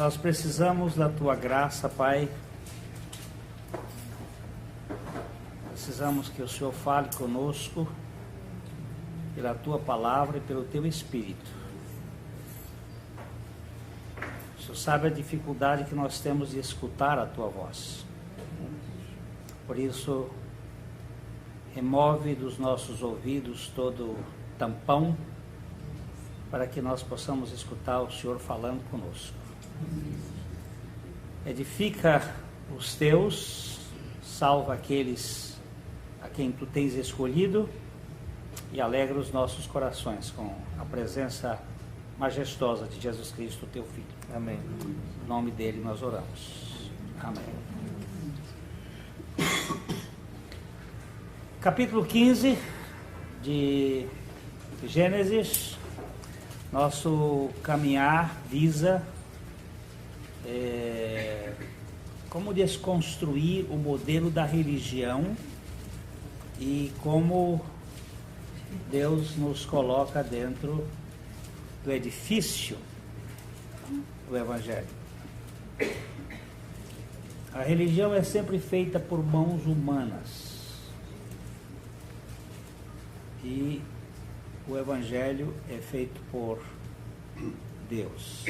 Nós precisamos da Tua graça, Pai. Precisamos que o Senhor fale conosco pela Tua palavra e pelo Teu Espírito. O Senhor sabe a dificuldade que nós temos de escutar a Tua voz. Por isso, remove dos nossos ouvidos todo tampão, para que nós possamos escutar o Senhor falando conosco. Edifica os teus, salva aqueles a quem tu tens escolhido e alegra os nossos corações com a presença majestosa de Jesus Cristo, teu Filho. Amém. Em nome dele nós oramos. Amém. Capítulo 15 de Gênesis. Nosso caminhar visa como desconstruir o modelo da religião e como Deus nos coloca dentro do edifício do Evangelho. A religião é sempre feita por mãos humanas e o Evangelho é feito por Deus.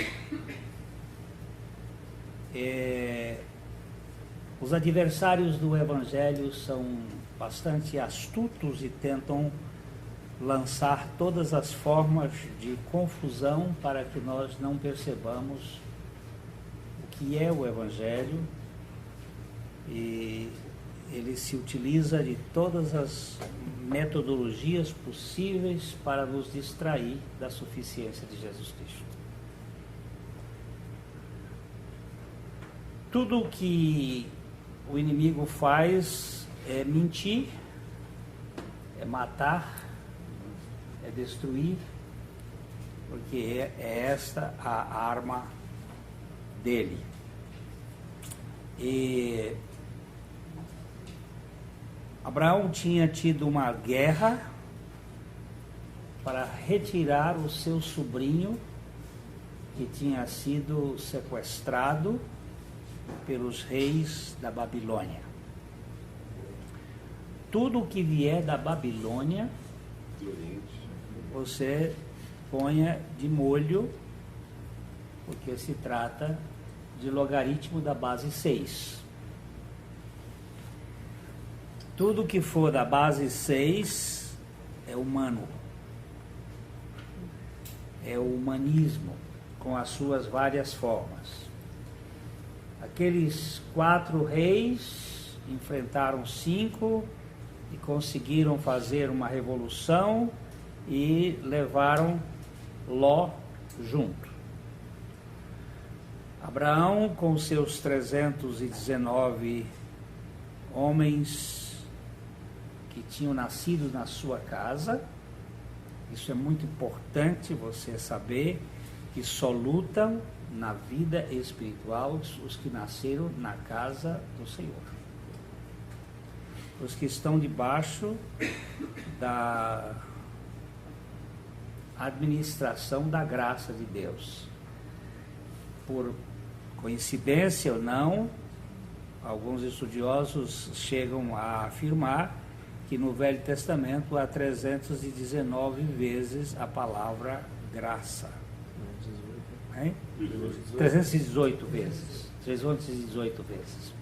Os adversários do Evangelho são bastante astutos e tentam lançar todas as formas de confusão para que nós não percebamos o que é o Evangelho, e ele se utiliza de todas as metodologias possíveis para nos distrair da suficiência de Jesus Cristo. Tudo que o inimigo faz é mentir, é matar, é destruir, porque é esta a arma dele. E Abraão tinha tido uma guerra para retirar o seu sobrinho, que tinha sido sequestrado pelos reis da Babilônia. Tudo que vier da Babilônia, você ponha de molho, porque se trata de logaritmo da base 6. Tudo que for da base 6 é humano. É o humanismo, com as suas várias formas. Aqueles 4 reis enfrentaram 5 e conseguiram fazer uma revolução e levaram Ló junto. Abraão, com seus 319 homens que tinham nascido na sua casa, isso é muito importante você saber, que só lutam na vida espiritual os que nasceram na casa do Senhor. Os que estão debaixo da administração da graça de Deus. Por coincidência ou não, alguns estudiosos chegam a afirmar que no Velho Testamento há 319 vezes a palavra graça. 318 vezes. 318 vezes.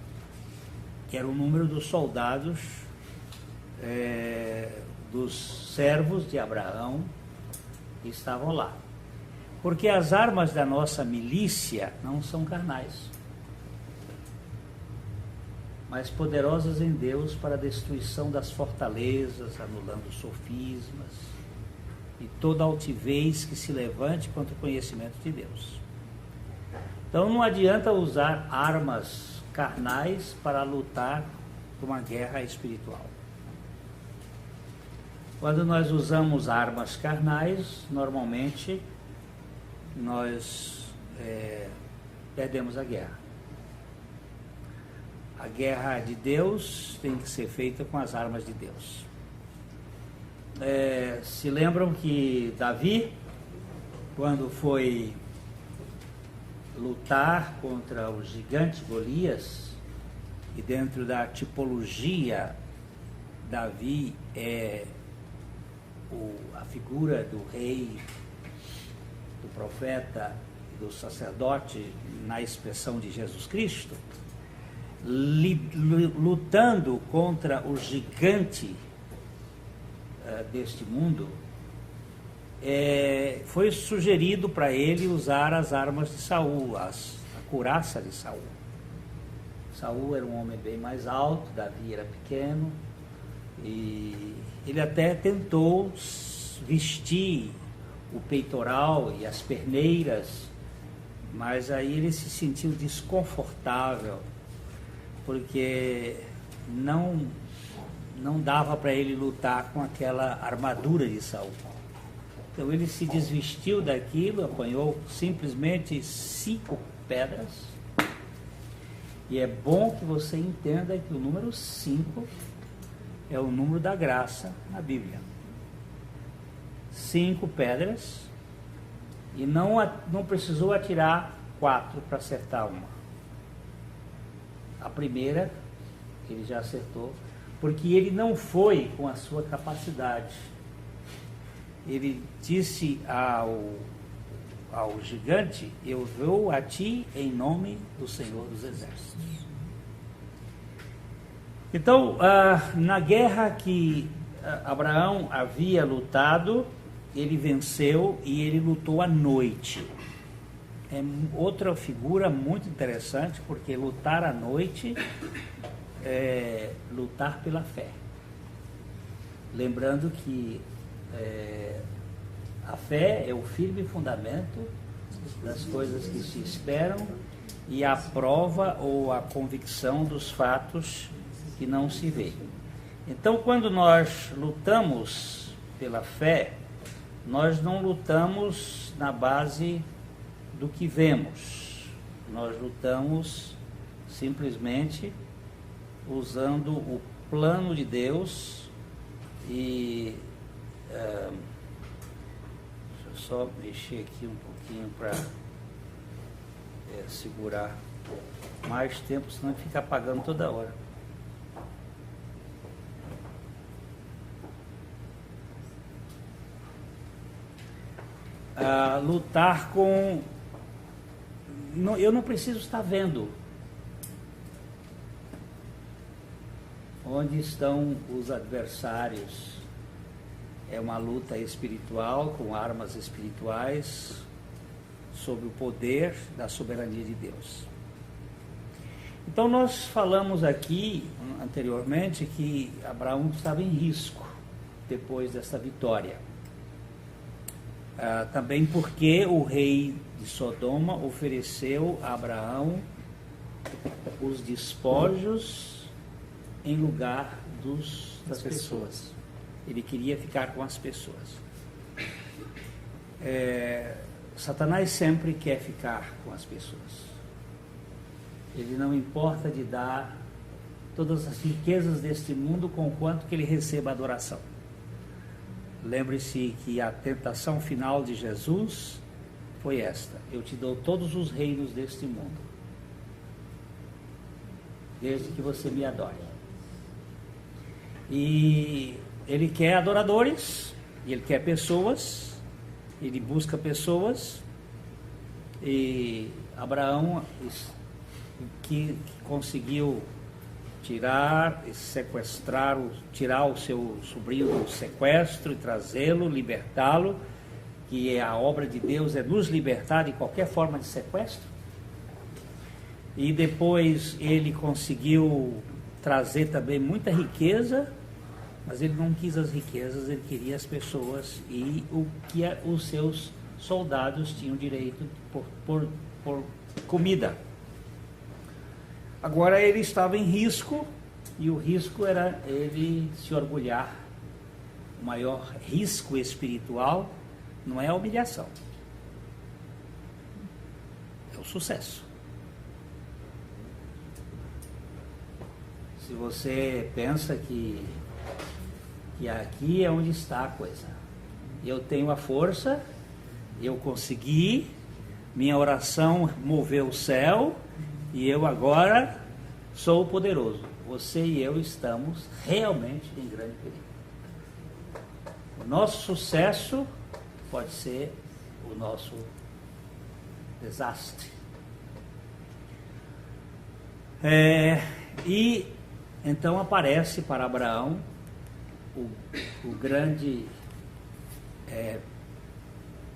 Que era o número dos soldados, dos servos de Abraão que estavam lá. Porque as armas da nossa milícia não são carnais, mas poderosas em Deus para a destruição das fortalezas, anulando sofismas e toda altivez que se levante contra o conhecimento de Deus. Então não adianta usar armas carnais para lutar uma guerra espiritual. Quando nós usamos armas carnais, normalmente nós perdemos a guerra. A guerra de Deus tem que ser feita com as armas de Deus. Se lembram que Davi, quando foi lutar contra o gigante Golias, e dentro da tipologia, Davi é a figura do rei, do profeta e do sacerdote na expressão de Jesus Cristo, lutando contra o gigante deste mundo, foi sugerido para ele usar as armas de Saul, a couraça de Saul. Saul era um homem bem mais alto, Davi era pequeno, e ele até tentou vestir o peitoral e as perneiras, mas aí ele se sentiu desconfortável, porque não dava para ele lutar com aquela armadura de Saul. Então ele se desvestiu daquilo, apanhou simplesmente 5 pedras. E é bom que você entenda que o número 5 é o número da graça na Bíblia. 5 pedras, e não precisou atirar 4 para acertar uma. A primeira ele já acertou, porque ele não foi com a sua capacidade. Ele disse ao gigante: eu vou a ti em nome do Senhor dos Exércitos. Então, na guerra que Abraão havia lutado, ele venceu, e ele lutou à noite. É outra figura muito interessante, porque lutar à noite é lutar pela fé. Lembrando que a fé é o firme fundamento das coisas que se esperam e a prova ou a convicção dos fatos que não se vê. Então, quando nós lutamos pela fé, nós não lutamos na base do que vemos. Nós lutamos simplesmente usando o plano de Deus e... deixa eu só mexer aqui um pouquinho para segurar mais tempo, senão fica apagando toda hora. Lutar com... eu não preciso estar vendo onde estão os adversários. É uma luta espiritual, com armas espirituais, sob o poder da soberania de Deus. Então nós falamos aqui anteriormente que Abraão estava em risco depois dessa vitória. Também porque o rei de Sodoma ofereceu a Abraão os despojos em lugar das pessoas. Ele queria ficar com as pessoas. Satanás sempre quer ficar com as pessoas. Ele não importa de dar todas as riquezas deste mundo, conquanto que ele receba adoração. Lembre-se que a tentação final de Jesus foi esta: eu te dou todos os reinos deste mundo, desde que você me adore. E ele quer adoradores, ele quer pessoas, ele busca pessoas, e Abraão, que conseguiu tirar o seu sobrinho do sequestro e trazê-lo, libertá-lo, que a obra de Deus é nos libertar de qualquer forma de sequestro. E depois ele conseguiu trazer também muita riqueza, mas ele não quis as riquezas, ele queria as pessoas e o que os seus soldados tinham direito por comida. Agora ele estava em risco, e o risco era ele se orgulhar. O maior risco espiritual não é a humilhação, é o sucesso. Se você pensa que aqui é onde está a coisa, eu tenho a força, eu consegui, minha oração moveu o céu e eu agora sou o poderoso. Você e eu estamos realmente em grande perigo. O nosso sucesso pode ser o nosso desastre. E então aparece para Abraão o grande,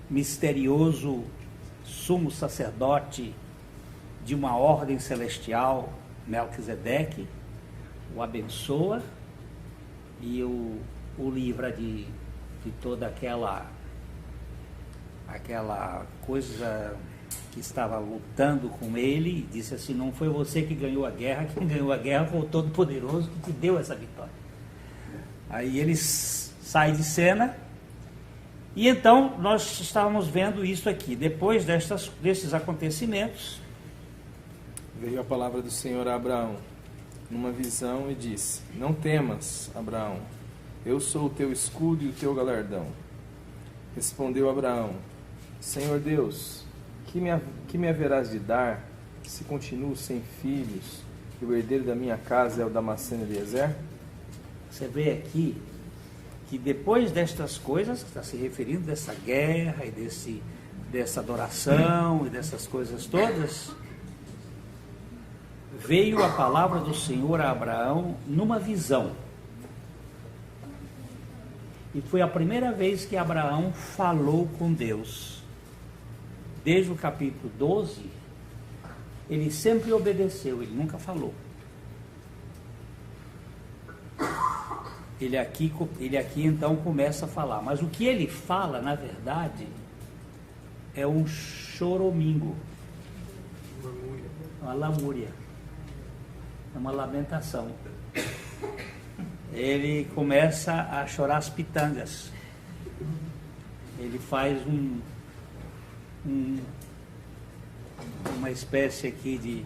misterioso sumo sacerdote de uma ordem celestial, Melquisedeque, o abençoa e o livra de toda aquela coisa que estava lutando com ele, e disse assim: não foi você que ganhou a guerra, quem ganhou a guerra foi o Todo-Poderoso que te deu essa vitória. Aí eles saem de cena, e então nós estávamos vendo isso aqui. Depois desses acontecimentos, veio a palavra do Senhor a Abraão numa visão e disse: não temas, Abraão, eu sou o teu escudo e o teu galardão. Respondeu Abraão: Senhor Deus, que me haverás de dar, se continuo sem filhos, e o herdeiro da minha casa é o Damasceno Eliezer? você vê aqui que depois destas coisas, que está se referindo dessa guerra e dessa adoração e dessas coisas todas, veio a palavra do Senhor a Abraão numa visão. E foi a primeira vez que Abraão falou com Deus. Desde o capítulo 12, ele sempre obedeceu, ele nunca falou. Ele aqui então começa a falar. Mas o que ele fala, na verdade, é um choromingo. Uma lamúria. É uma lamentação. Ele começa a chorar as pitangas. Ele faz uma espécie aqui de: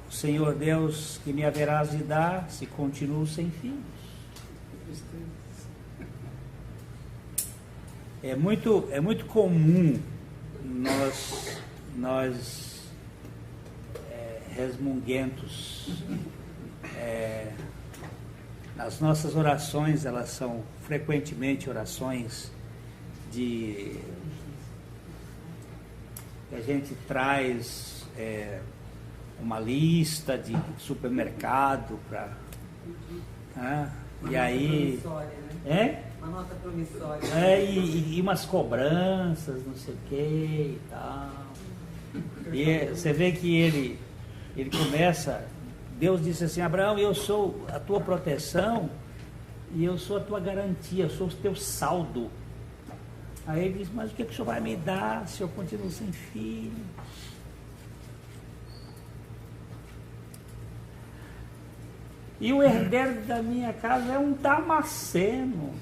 Senhor Deus, que me haverás de dar se continuo sem filhos? É muito comum nós resmunguentos, as nossas orações, elas são frequentemente orações que a gente traz uma lista de supermercado para, e aí uma nota promissória, e umas cobranças, não sei o que e tal. E você vê que ele começa. Deus disse assim: Abraão, eu sou a tua proteção e eu sou a tua garantia, eu sou o teu saldo. Aí ele diz: mas o que o senhor vai me dar se eu continuo sem filho? E o herdeiro da minha casa é um Damasceno.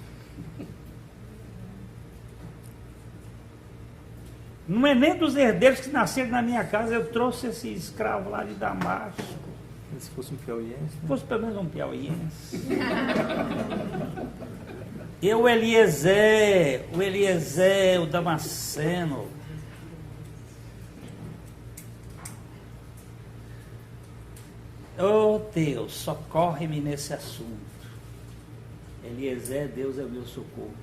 Não é nem dos herdeiros que nasceram na minha casa, eu trouxe esse escravo lá de Damasco. Se fosse um piauiense? Se fosse pelo menos um piauiense. Eu, o Eliezer, o Damasceno. Oh Deus, socorre-me nesse assunto. Eliezer, Deus é o meu socorro.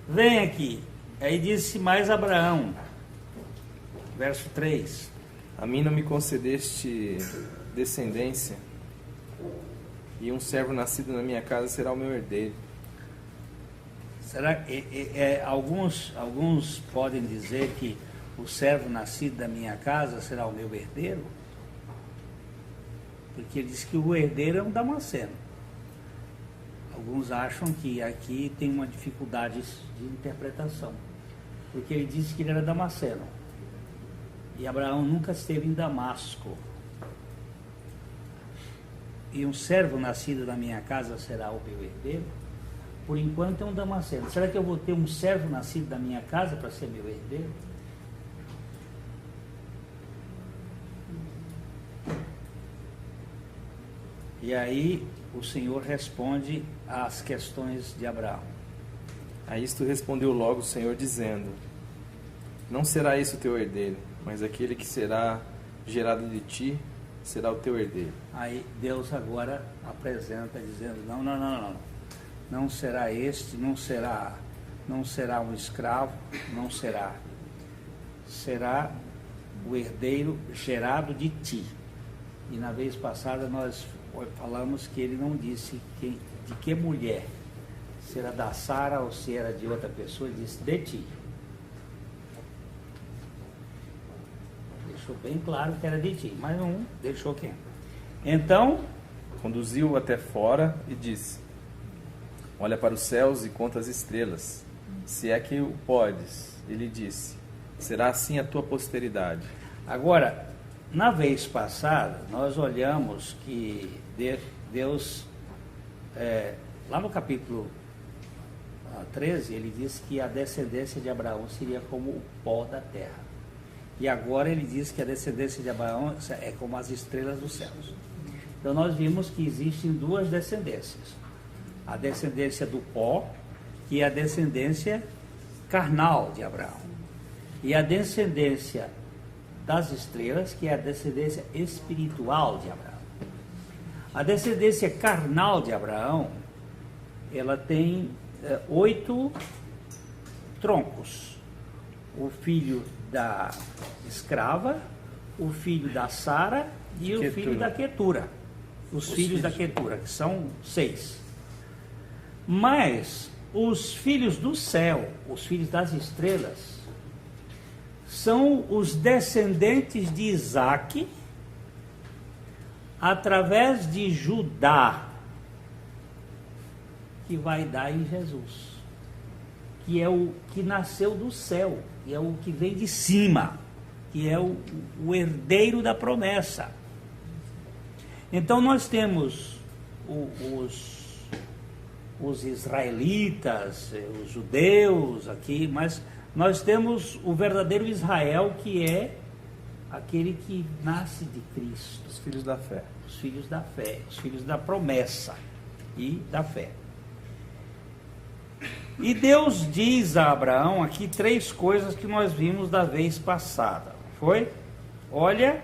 Vem aqui. Aí disse mais Abraão, verso 3. A mim não me concedeste descendência, e um servo nascido na minha casa será o meu herdeiro. Será que alguns podem dizer que o servo nascido da minha casa será o meu herdeiro? Porque ele diz que o herdeiro é um Damasceno. Alguns acham que aqui tem uma dificuldade de interpretação, porque ele disse que ele era Damasceno. E Abraão nunca esteve em Damasco. E um servo nascido da minha casa será o meu herdeiro? Por enquanto é um Damasceno. Será que eu vou ter um servo nascido da minha casa para ser meu herdeiro? E aí o Senhor responde às questões de Abraão. A isto respondeu logo o Senhor, dizendo: não será esse o teu herdeiro, mas aquele que será gerado de ti será o teu herdeiro. Aí Deus agora apresenta dizendo, não. Não será este, não será um escravo, não será. Será o herdeiro gerado de ti. E na vez passada nós falamos que ele não disse de que mulher, se era da Sara ou se era de outra pessoa, ele disse de ti. Deixou bem claro que era de ti, mas não deixou quem. Então, conduziu-o até fora e disse: olha para os céus e conta as estrelas, se é que o podes. Ele disse: será assim a tua posteridade. Agora, na vez passada, nós olhamos que Deus, lá no capítulo 13, ele disse que a descendência de Abraão seria como o pó da terra. E agora ele diz que a descendência de Abraão é como as estrelas dos céus. Então nós vimos que existem duas descendências. A descendência do pó, que é a descendência carnal de Abraão. E a descendência das estrelas, que é a descendência espiritual de Abraão. A descendência carnal de Abraão, ela tem 8 troncos. O filho da escrava, o filho da Sara e o filho da Quetura. Os filhos da Quetura, que são 6. Mas os filhos do céu, os filhos das estrelas, são os descendentes de Isaque, através de Judá, que vai dar em Jesus, que é o que nasceu do céu, que é o que vem de cima, que é o herdeiro da promessa. Então nós temos os israelitas, os judeus aqui, mas nós temos o verdadeiro Israel, que é aquele que nasce de Cristo. Os filhos da fé. Os filhos da fé, os filhos da promessa e da fé. E Deus diz a Abraão aqui 3 coisas que nós vimos da vez passada. Foi? Olha,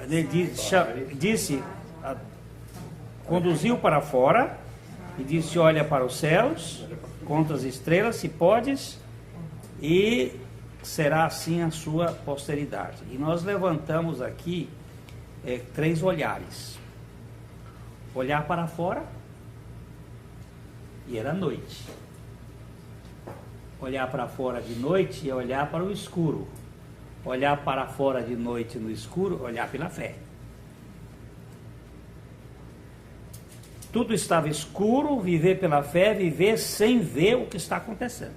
ele disse, conduziu para fora e disse: olha para os céus, conta as estrelas, se podes, e será assim a sua posteridade. E nós levantamos aqui 3 olhares. Olhar para fora, e era noite. Olhar para fora de noite é olhar para o escuro. Olhar para fora de noite no escuro, olhar pela fé. Tudo estava escuro, viver pela fé, viver sem ver o que está acontecendo.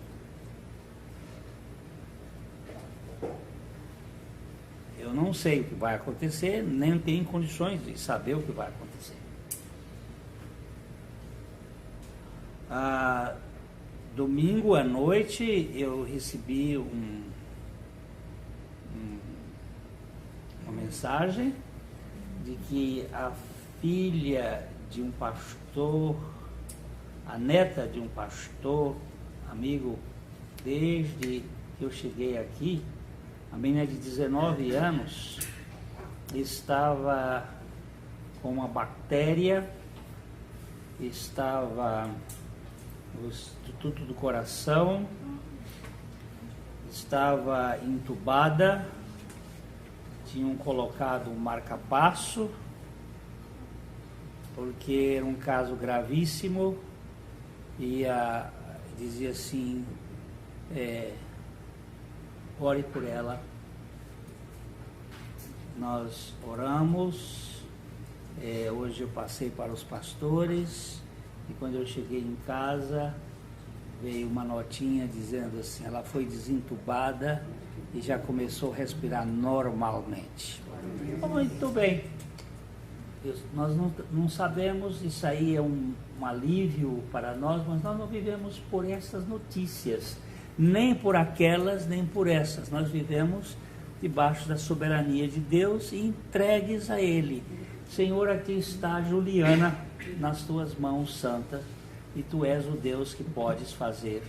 Eu não sei o que vai acontecer, nem tenho condições de saber o que vai acontecer. Domingo à noite eu recebi uma mensagem de que a filha de um pastor, a neta de um pastor, amigo, desde que eu cheguei aqui, a menina de 19 anos estava com uma bactéria, estava no Instituto do Coração, estava entubada, tinham colocado um marca-passo, porque era um caso gravíssimo, e dizia assim, ore por ela. Nós oramos, hoje eu passei para os pastores, e quando eu cheguei em casa, veio uma notinha dizendo assim, ela foi desentubada e já começou a respirar normalmente. Muito bem. Nós não sabemos, isso aí é um alívio para nós, mas nós não vivemos por essas notícias, nem por aquelas, nem por essas. Nós vivemos debaixo da soberania de Deus e entregues a Ele. Senhor, aqui está a Juliana nas tuas mãos santas, e tu és o Deus que podes fazer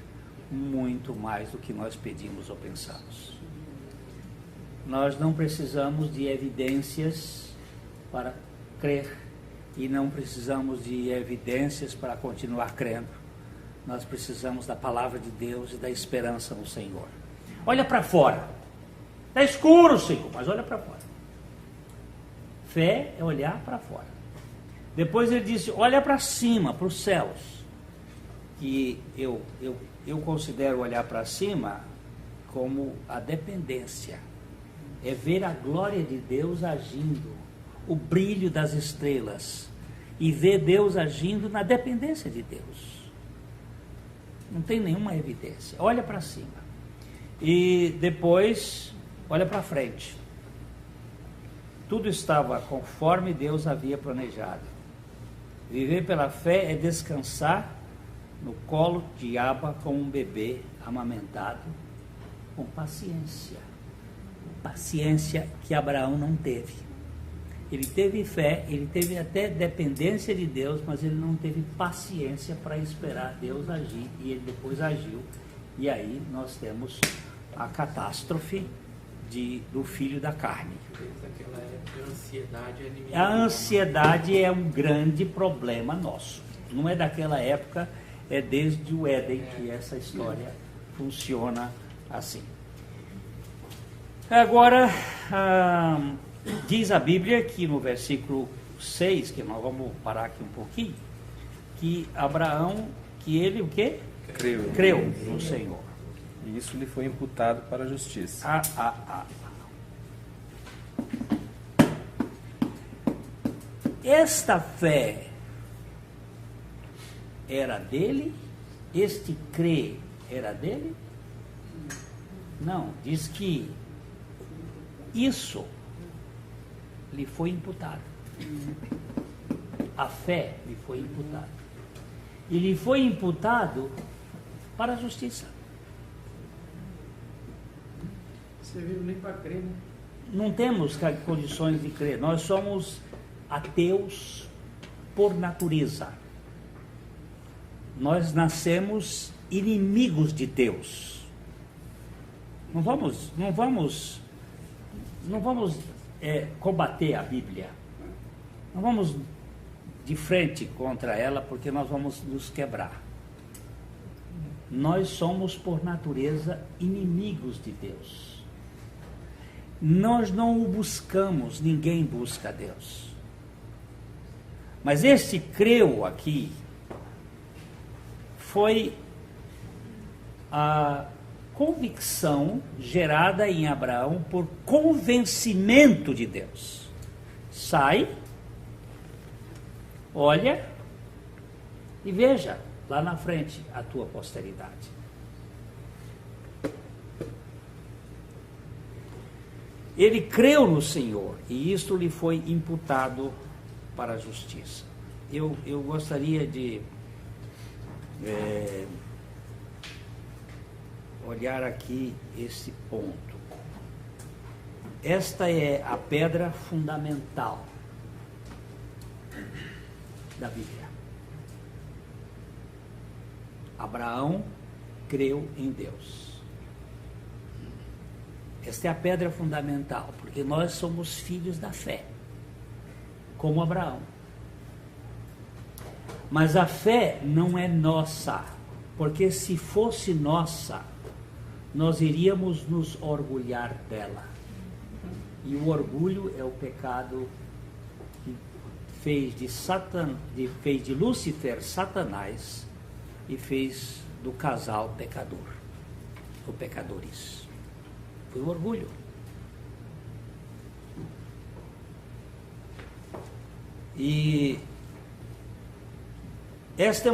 muito mais do que nós pedimos ou pensamos. Nós não precisamos de evidências para crer e não precisamos de evidências para continuar crendo. Nós precisamos da palavra de Deus e da esperança no Senhor. Olha para fora. Está escuro, Senhor, mas olha para fora. Fé é olhar para fora. Depois ele disse, olha para cima, para os céus. E eu considero olhar para cima como a dependência. É ver a glória de Deus agindo, o brilho das estrelas, e ver Deus agindo na dependência de Deus. Não tem nenhuma evidência. Olha para cima. E depois, olha para frente. Tudo estava conforme Deus havia planejado. Viver pela fé é descansar no colo de Abba como um bebê amamentado, com paciência. Paciência que Abraão não teve. Ele teve fé, ele teve até dependência de Deus, mas ele não teve paciência para esperar Deus agir, e ele depois agiu. E aí nós temos a catástrofe do filho da carne. A ansiedade é um grande problema nosso. Não é daquela época, é desde o Éden que essa história funciona assim. Agora, diz a Bíblia que no versículo 6, que nós vamos parar aqui um pouquinho, que Abraão, que ele o quê? Creu no Senhor. E isso lhe foi imputado para a justiça. Esta fé era dele? Este crer era dele? Não, diz que isso lhe foi imputado. A fé lhe foi imputada. E lhe foi imputado para a justiça. Você viu nem para crer, né? Não temos condições de crer. Nós somos ateus por natureza. Nós nascemos inimigos de Deus. Não vamos combater a Bíblia. Não vamos de frente contra ela, porque nós vamos nos quebrar. Nós somos, por natureza, inimigos de Deus. Nós não o buscamos, ninguém busca Deus. Mas este creu aqui foi a convicção gerada em Abraão por convencimento de Deus. Sai, olha e veja lá na frente a tua posteridade. Ele creu no Senhor e isto lhe foi imputado para a justiça. Eu gostaria de olhar aqui esse ponto. Esta é a pedra fundamental da Bíblia. Abraão creu em Deus. Esta é a pedra fundamental, porque nós somos filhos da fé, como Abraão. Mas a fé não é nossa, porque se fosse nossa, nós iríamos nos orgulhar dela. E o orgulho é o pecado que fez de Lúcifer Satanás e fez do casal pecador, ou pecadores. Foi o orgulho. E esta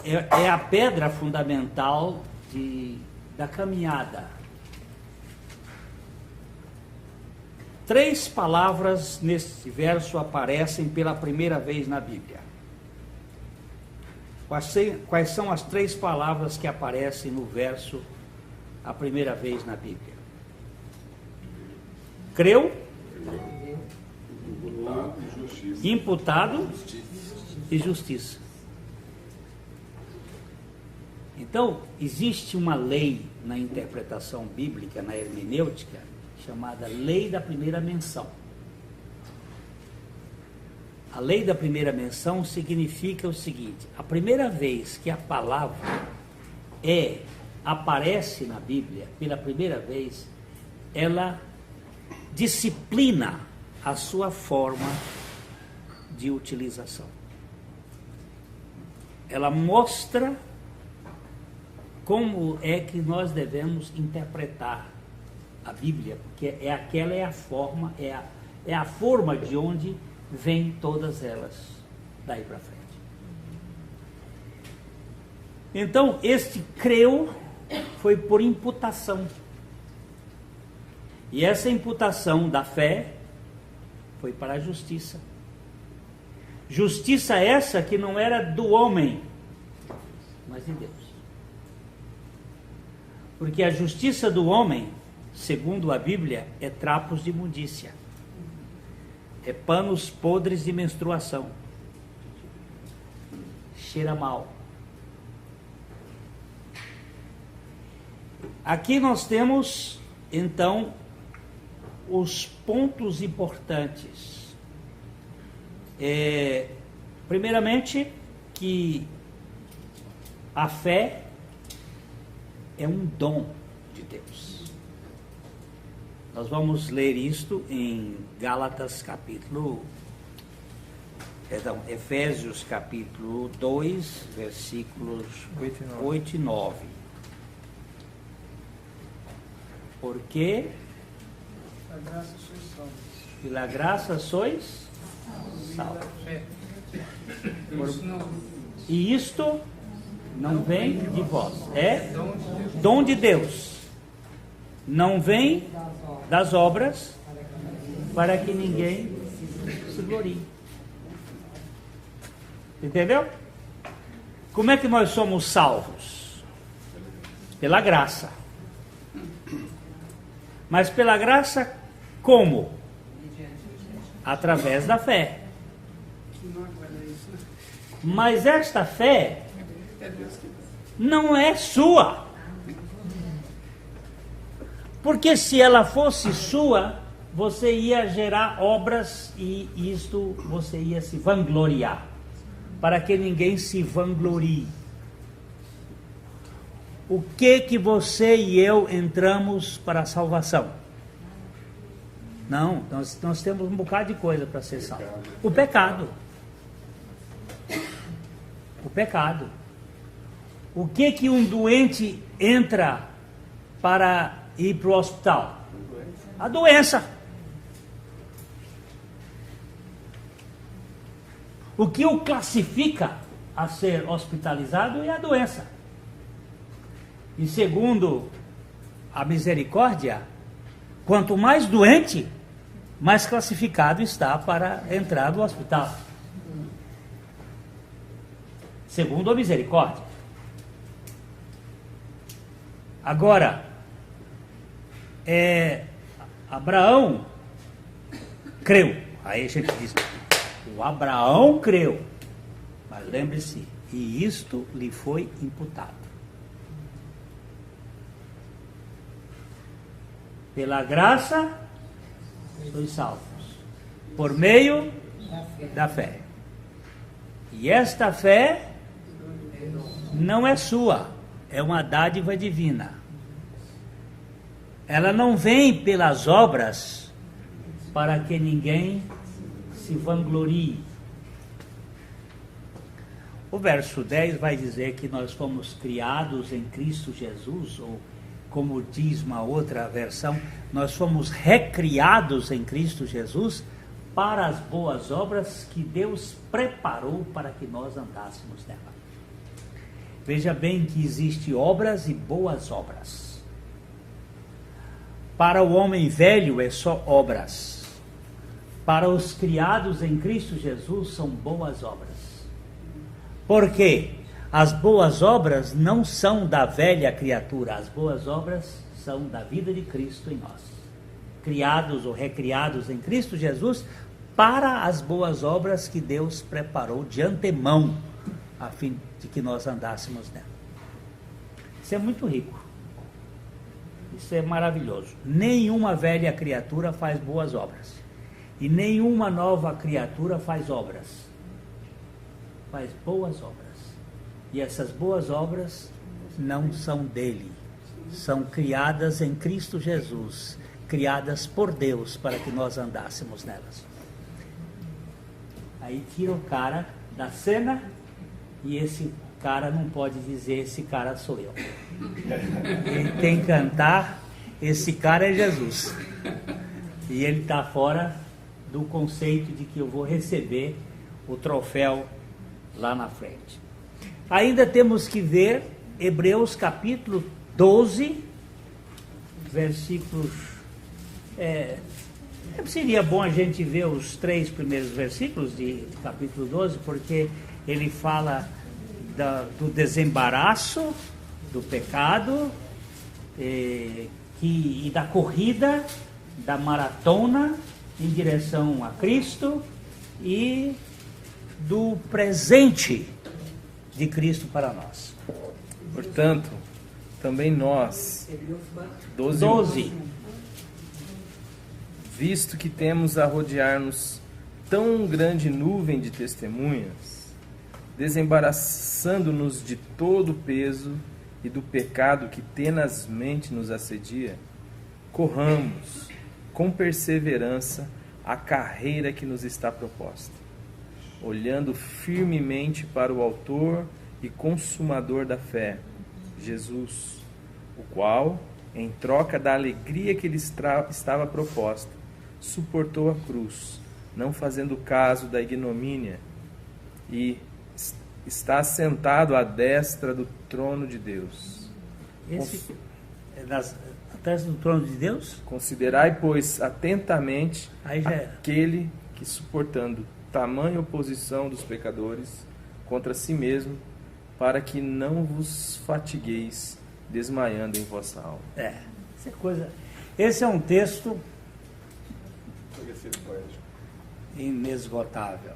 é a pedra fundamental da caminhada. 3 palavras neste verso aparecem pela primeira vez na Bíblia. Quais são as 3 palavras que aparecem no verso a primeira vez na Bíblia? Creu, imputado e justiça. Então, existe uma lei na interpretação bíblica, na hermenêutica, chamada lei da primeira menção. A lei da primeira menção significa o seguinte: a primeira vez que a palavra aparece na Bíblia, pela primeira vez, ela disciplina a sua forma de utilização. Ela mostra como é que nós devemos interpretar a Bíblia, porque aquela é a forma, é a forma de onde vêm todas elas daí para frente. Então, este creu foi por imputação. E essa imputação da fé foi para a justiça. Justiça essa que não era do homem, mas de Deus. Porque a justiça do homem, segundo a Bíblia, é trapos de imundícia, é panos podres de menstruação, cheira mal. Aqui nós temos, então, os pontos importantes. Primeiramente, que a fé é um dom de Deus. Nós vamos ler isto em Efésios capítulo 2, versículos 8 e 9. Porque pela graça sois salvos. Pela graça sois salvos. E isto não vem de vós, é dom de Deus. Não vem das obras, para que ninguém se glorie. Entendeu? Como é que nós somos salvos? Pela graça. Mas pela graça, como? Através da fé. Mas esta fé não é sua. Porque se ela fosse sua, você ia gerar obras e isto você ia se vangloriar. Para que ninguém se vanglorie. O que você e eu entramos para a salvação? Não, nós temos um bocado de coisa para ser salvo. O pecado. O pecado. O que um doente entra para ir para o hospital? A doença. O que o classifica a ser hospitalizado é a doença. E segundo a misericórdia, quanto mais doente, mais classificado está para entrar no hospital. Segundo a misericórdia. Agora, Abraão creu. Aí a gente diz, o Abraão creu. Mas lembre-se, e isto lhe foi imputado. Pela graça, sois salvos, por meio da fé. E esta fé não é sua, é uma dádiva divina. Ela não vem pelas obras para que ninguém se vanglorie. O verso 10 vai dizer que nós fomos criados em Cristo Jesus, ou como diz uma outra versão, nós fomos recriados em Cristo Jesus para as boas obras que Deus preparou para que nós andássemos nela. Veja bem que existem obras e boas obras. Para o homem velho é só obras. Para os criados em Cristo Jesus são boas obras. Por quê? As boas obras não são da velha criatura, as boas obras são da vida de Cristo em nós. Criados ou recriados em Cristo Jesus para as boas obras que Deus preparou de antemão, a fim de que nós andássemos nela. Isso é muito rico. Isso é maravilhoso. Nenhuma velha criatura faz boas obras. E nenhuma nova criatura faz obras. Faz boas obras. E essas boas obras não são dele. São criadas em Cristo Jesus. Criadas por Deus para que nós andássemos nelas. Aí tira o cara da cena e esse cara não pode dizer esse cara sou eu. Ele tem que cantar esse cara é Jesus. E ele está fora do conceito de que eu vou receber o troféu lá na frente. Ainda temos que ver Hebreus capítulo 12, versículos... seria bom a gente ver os 3 primeiros versículos de capítulo 12, porque ele fala do desembaraço, do pecado, e da corrida, da maratona em direção a Cristo e do presente de Cristo para nós. Portanto, também nós, 12. Visto que temos a rodear-nos tão grande nuvem de testemunhas, desembaraçando-nos de todo o peso e do pecado que tenazmente nos assedia, corramos com perseverança a carreira que nos está proposta, olhando firmemente para o autor e consumador da fé, Jesus, o qual, em troca da alegria que lhe estava proposta, suportou a cruz, não fazendo caso da ignomínia, e está sentado à destra do trono de Deus. Esse é à destra do trono de Deus? Considerai, pois, atentamente Aí já aquele que, suportando tamanha oposição dos pecadores contra si mesmo, para que não vos fatigueis desmaiando em vossa alma. Esse é um texto inesgotável.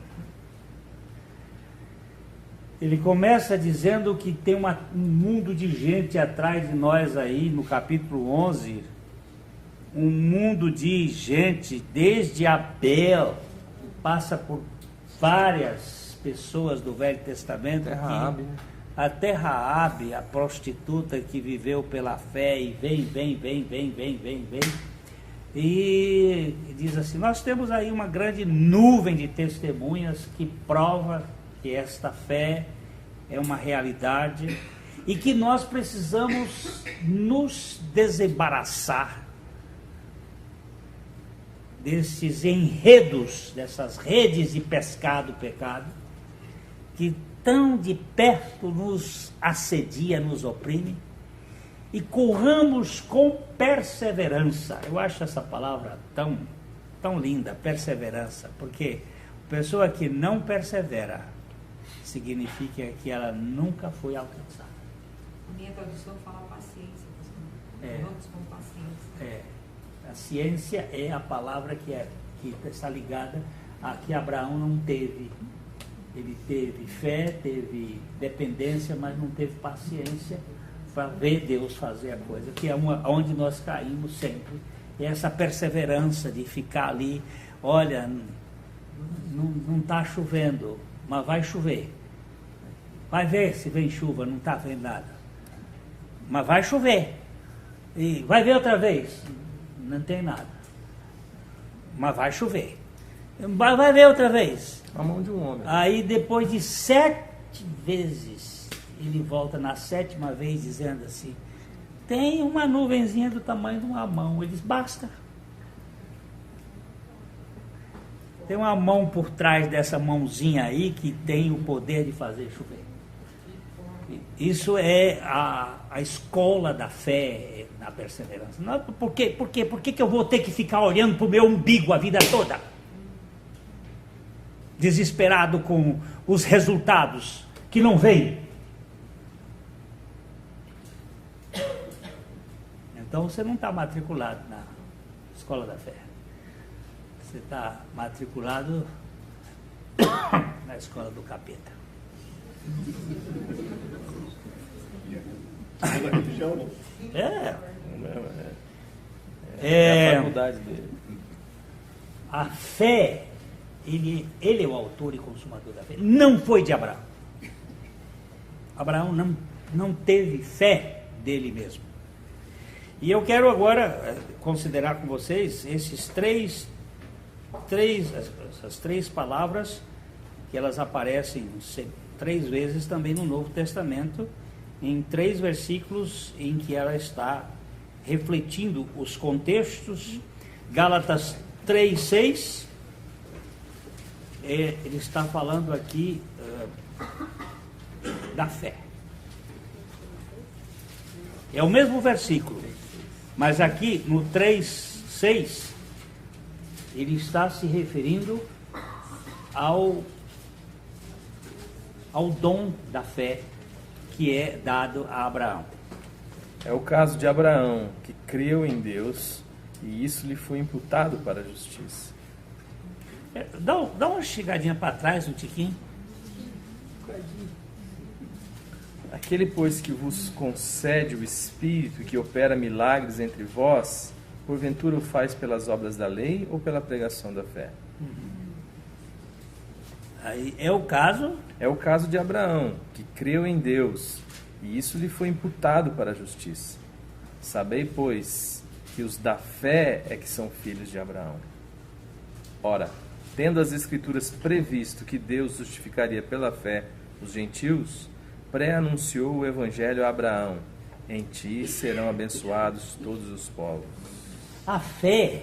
Ele começa dizendo que tem um mundo de gente atrás de nós aí, no capítulo 11, um mundo de gente, desde Abel, passa por várias pessoas do Velho Testamento, até Raabe, a prostituta que viveu pela fé e vem. E diz assim, nós temos aí uma grande nuvem de testemunhas que prova que esta fé é uma realidade e que nós precisamos nos desembaraçar desses enredos, dessas redes de pescado, pecado, que tão de perto nos assedia, nos oprime, e corramos com perseverança. Eu acho essa palavra tão linda, perseverança, porque a pessoa que não persevera significa que ela nunca foi alcançada. A minha tradução fala paciência, vamos com paciência. A ciência é a palavra que está ligada a que Abraão não teve. Ele teve fé, teve dependência, mas não teve paciência para ver Deus fazer a coisa, que é onde nós caímos sempre. E essa perseverança de ficar ali, olha, não está chovendo, mas vai chover. Vai ver se vem chuva, não está vendo nada. Mas vai chover. E vai ver outra vez, não tem nada. Mas vai chover. Vai ver outra vez. A mão de um homem. Aí depois de 7 vezes, ele volta na 7ª vez dizendo assim, tem uma nuvenzinha do tamanho de uma mão. Ele diz, basta. Tem uma mão por trás dessa mãozinha aí que tem o poder de fazer chover. Isso é a escola da fé na perseverança. Não, por que eu vou ter que ficar olhando para o meu umbigo a vida toda? Desesperado com os resultados que não vêm. Então você não está matriculado na escola da fé. Você está matriculado na escola do capeta. Da religião, né? É a faculdade dele. A fé, ele é o autor e consumador da fé. Não foi de Abraão. Abraão não teve fé dele mesmo. E eu quero agora considerar com vocês essas três palavras que elas aparecem 3 vezes também no Novo Testamento, em 3 versículos em que ela está refletindo os contextos. Gálatas 3:6, ele está falando aqui da fé. É o mesmo versículo, mas aqui no 3:6 ele está se referindo ao dom da fé que é dado a Abraão. É o caso de Abraão, que creu em Deus e isso lhe foi imputado para a justiça. Dá uma chegadinha para trás, um tiquinho. Aquele, pois, que vos concede o Espírito e que opera milagres entre vós, porventura o faz pelas obras da lei ou pela pregação da fé? Aí é o caso... É o caso de Abraão, que creu em Deus, e isso lhe foi imputado para a justiça. Sabei, pois, que os da fé é que são filhos de Abraão. Ora, tendo as Escrituras previsto que Deus justificaria pela fé os gentios, pré-anunciou o Evangelho a Abraão: em ti serão abençoados todos os povos. A fé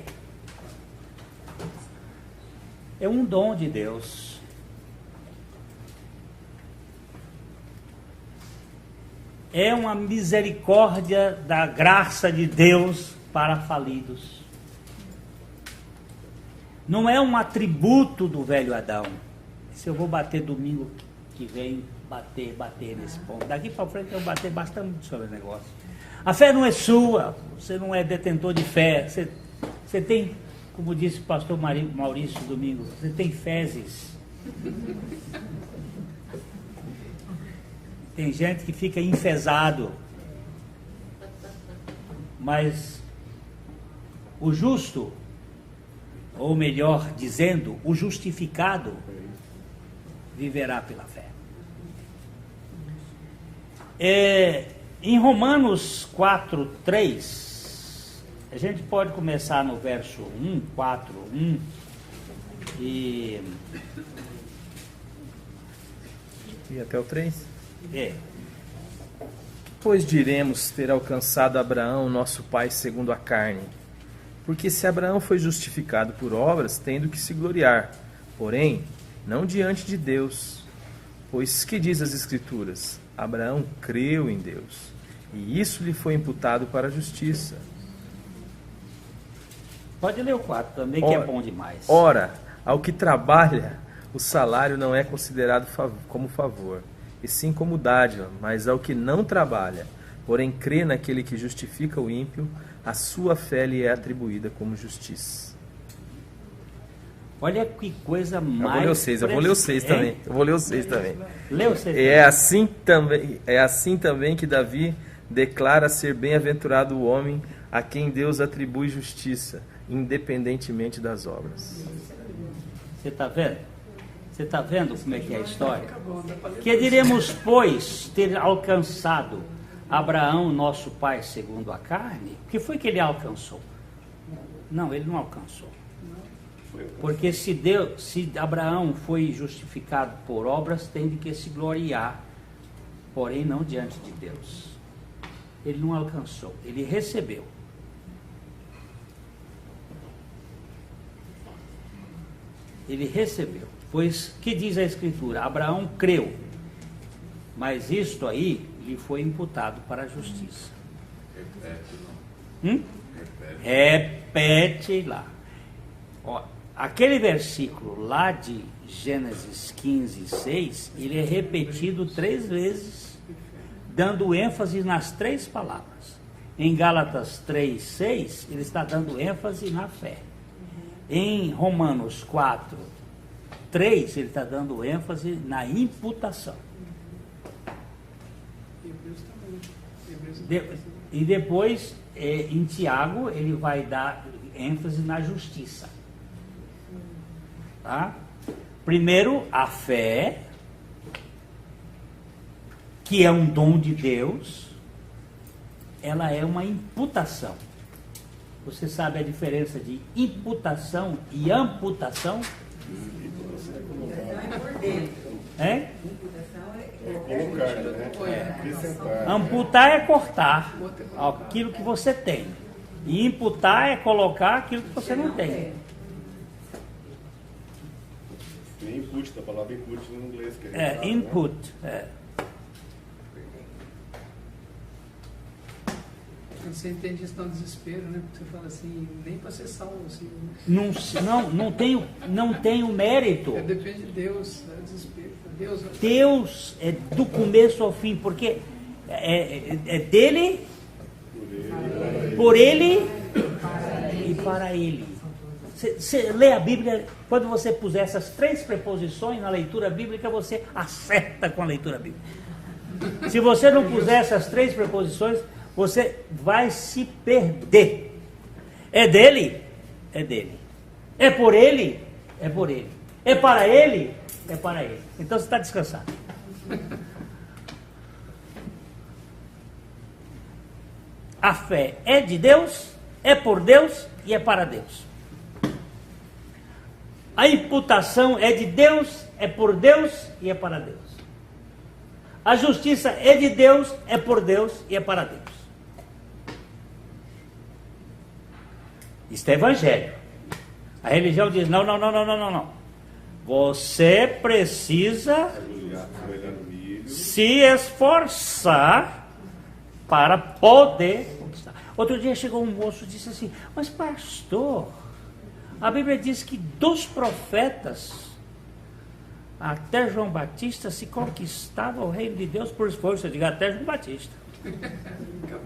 é um dom de Deus. É uma misericórdia da graça de Deus para falidos. Não é um atributo do velho Adão. Se eu vou bater domingo que vem, bater nesse ponto. Daqui para frente eu vou bater bastante sobre o negócio. A fé não é sua, você não é detentor de fé. Você tem, como disse o pastor Maurício domingo, você tem fezes. Tem gente que fica enfesado. Mas o justo, ou melhor dizendo, o justificado, viverá pela fé. Em Romanos 4:3, a gente pode começar no verso 4:1 e até o 3? Pois diremos ter alcançado Abraão, nosso pai, segundo a carne. Porque se Abraão foi justificado por obras, tendo que se gloriar, porém, não diante de Deus. Pois que diz as Escrituras? Abraão creu em Deus, e isso lhe foi imputado para a justiça. Pode ler o 4 também, que é bom demais. Ora, ao que trabalha, o salário não é considerado como favor, e sim como dádiva, mas ao que não trabalha, porém crê naquele que justifica o ímpio, a sua fé lhe é atribuída como justiça. Olha que coisa mais... Eu vou ler o 6 também. Lê o 6. É assim também que Davi declara ser bem-aventurado o homem a quem Deus atribui justiça, independentemente das obras. Você está vendo? Você está vendo como é que é a história? Que diremos, pois, ter alcançado Abraão, nosso pai, segundo a carne? O que foi que ele alcançou? Não, ele não alcançou. Porque se Abraão foi justificado por obras, tem de que se gloriar, porém não diante de Deus. Ele não alcançou, ele recebeu. Ele recebeu. Pois, que diz a Escritura? Abraão creu, mas isto aí lhe foi imputado para a justiça. Repete lá. Ó, aquele versículo lá de Gênesis 15:6, ele é repetido 3 vezes, dando ênfase nas 3 palavras. Em Gálatas 3:6, ele está dando ênfase na fé. Em Romanos 4:3, ele está dando ênfase na imputação. E depois, em Tiago, ele vai dar ênfase na justiça. Tá? Primeiro, a fé, que é um dom de Deus, ela é uma imputação. Você sabe a diferença de imputação e amputação? É? Colocar, né? Acrescentar. Amputar é cortar aquilo que você tem. E imputar é colocar aquilo que você não tem. Tem input, da palavra input no inglês. Que Input. É. Você entende isso no desespero, né? Porque você fala assim, nem para ser salvo, assim. Não tenho mérito. Depende de Deus, é desespero. Deus é do começo ao fim, porque é dele, por ele e para ele. Você lê a Bíblia, quando você puser essas 3 preposições na leitura bíblica, você acerta com a leitura bíblica. Se você não puser essas 3 preposições, você vai se perder. É dele? É dele. É por ele? É por ele. É para ele? É para ele. Então você está descansado. A fé é de Deus, é por Deus e é para Deus. A imputação é de Deus, é por Deus e é para Deus. A justiça é de Deus, é por Deus e é para Deus. Isto é evangelho. A religião diz, não. Você precisa se esforçar para poder conquistar. Outro dia chegou um moço e disse assim, mas pastor, a Bíblia diz que dos profetas até João Batista se conquistava o reino de Deus por esforço. Eu digo, até João Batista.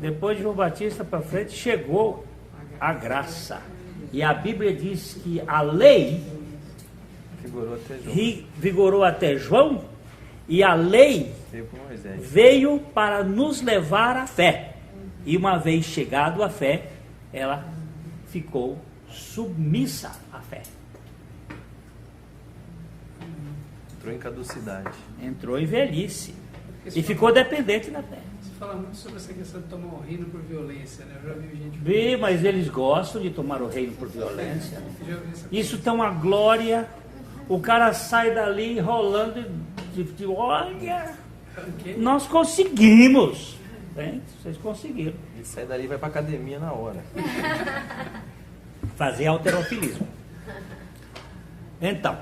Depois de João Batista para frente chegou a graça. E a Bíblia diz que a lei vigorou até João, e a lei veio para nos levar à fé. E uma vez chegado à fé, ela ficou submissa à fé. Entrou em caducidade. Entrou em velhice. E ficou dependente da fé. Você fala muito sobre essa questão de tomar o reino por violência, né? Eu já vi gente... Vi, mas eles gostam de tomar o reino por violência. Isso tem uma glória. O cara sai dali enrolando de olha, nós conseguimos. Bem, vocês conseguiram. Ele sai dali e vai para academia na hora. Fazer halterofilismo. Então,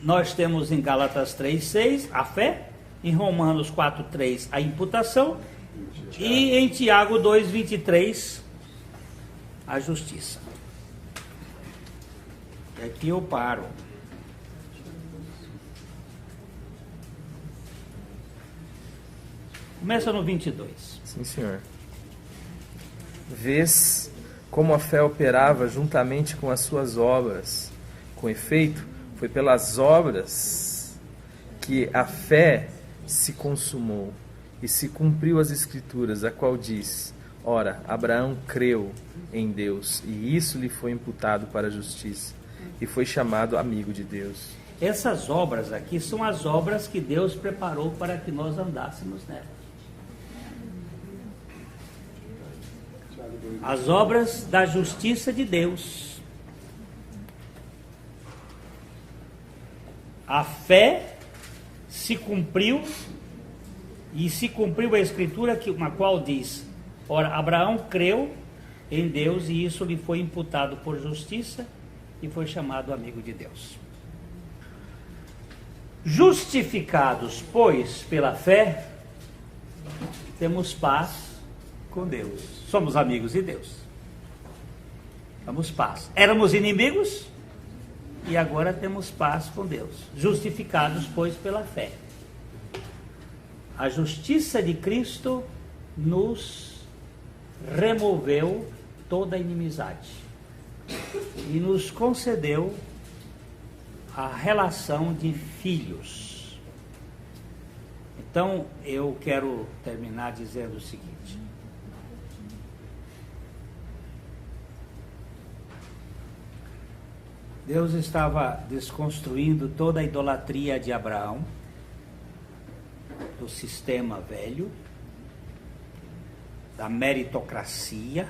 nós temos em Gálatas 3:6 a fé, em Romanos 4:3 a imputação e em Tiago 2:23 a justiça. E aqui eu paro. Começa no 22. Sim, senhor. Vês como a fé operava juntamente com as suas obras. Com efeito, foi pelas obras que a fé se consumou e se cumpriu as Escrituras, a qual diz: ora, Abraão creu em Deus e isso lhe foi imputado para a justiça e foi chamado amigo de Deus. Essas obras aqui são as obras que Deus preparou para que nós andássemos nelas. As obras da justiça de Deus. A fé se cumpriu, e se cumpriu a Escritura na qual diz: ora, Abraão creu em Deus e isso lhe foi imputado por justiça e foi chamado amigo de Deus. Justificados, pois, pela fé, temos paz com Deus. Somos amigos de Deus. Temos paz. Éramos inimigos e agora temos paz com Deus. Justificados, pois, pela fé. A justiça de Cristo nos removeu toda a inimizade e nos concedeu a relação de filhos. Então, eu quero terminar dizendo o seguinte. Deus estava desconstruindo toda a idolatria de Abraão, do sistema velho, da meritocracia,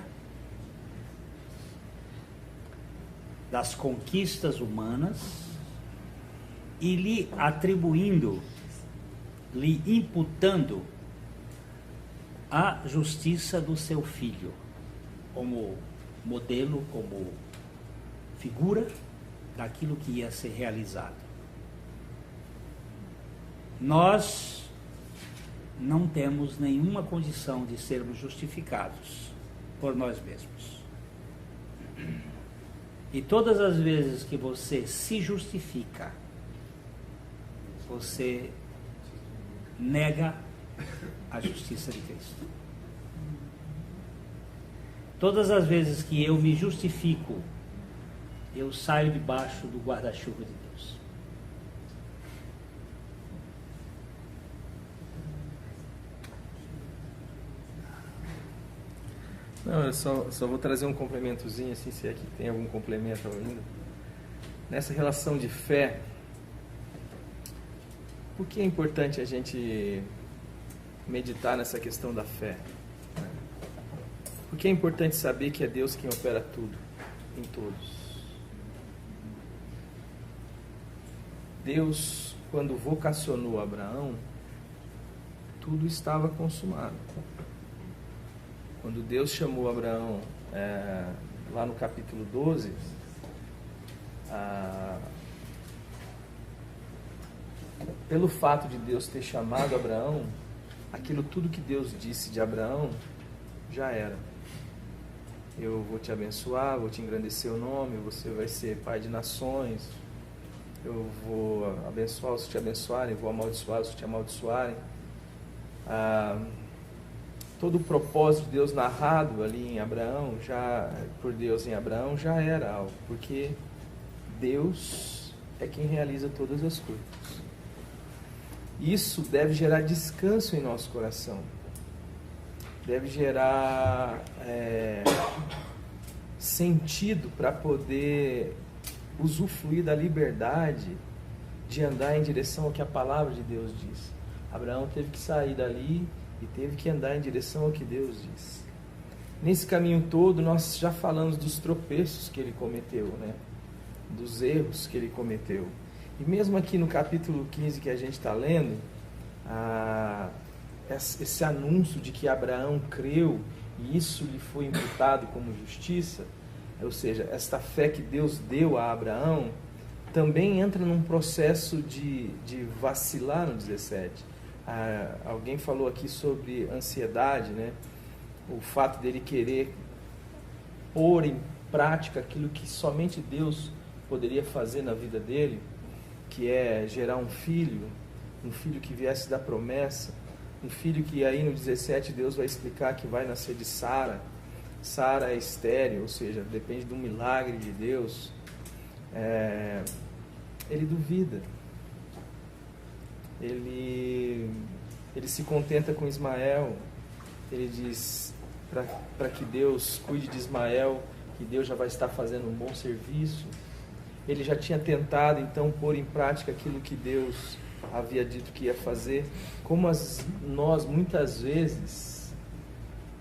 das conquistas humanas, e lhe atribuindo, lhe imputando a justiça do seu filho, como modelo, como figura daquilo que ia ser realizado. Nós não temos nenhuma condição de sermos justificados por nós mesmos. E todas as vezes que você se justifica, você nega a justiça de Cristo. Todas as vezes que eu me justifico, eu saio debaixo do guarda-chuva de Deus. Não, eu só vou trazer um complementozinho, assim, se é que tem algum complemento ainda. Nessa relação de fé, por que é importante a gente meditar nessa questão da fé? Por que é importante saber que é Deus quem opera tudo, em todos? Deus, quando vocacionou Abraão, tudo estava consumado. Quando Deus chamou Abraão, lá no capítulo 12, pelo fato de Deus ter chamado Abraão, aquilo tudo que Deus disse de Abraão, já era. Eu vou te abençoar, vou te engrandecer o nome, você vai ser pai de nações, eu vou abençoar os que te abençoarem, vou amaldiçoar os que te amaldiçoarem. Todo o propósito de Deus narrado ali em Abraão, por Deus em Abraão, já era algo, porque Deus é quem realiza todas as coisas. Isso deve gerar descanso em nosso coração, deve gerar sentido para poder usufruir da liberdade de andar em direção ao que a palavra de Deus diz. Abraão teve que sair dali e teve que andar em direção ao que Deus diz. Nesse caminho todo, nós já falamos dos tropeços que ele cometeu, né? Dos erros que ele cometeu. E mesmo aqui no capítulo 15 que a gente está lendo, esse anúncio de que Abraão creu e isso lhe foi imputado como justiça, ou seja, esta fé que Deus deu a Abraão, também entra num processo de vacilar no 17. Alguém falou aqui sobre ansiedade, né? O fato dele querer pôr em prática aquilo que somente Deus poderia fazer na vida dele, que é gerar um filho que viesse da promessa, um filho que aí no 17 Deus vai explicar que vai nascer de Sara. Sara é estéril, ou seja, depende de um milagre de Deus. Ele duvida. Ele se contenta com Ismael. Ele diz para que Deus cuide de Ismael, que Deus já vai estar fazendo um bom serviço. Ele já tinha tentado então pôr em prática aquilo que Deus havia dito que ia fazer. Como nós muitas vezes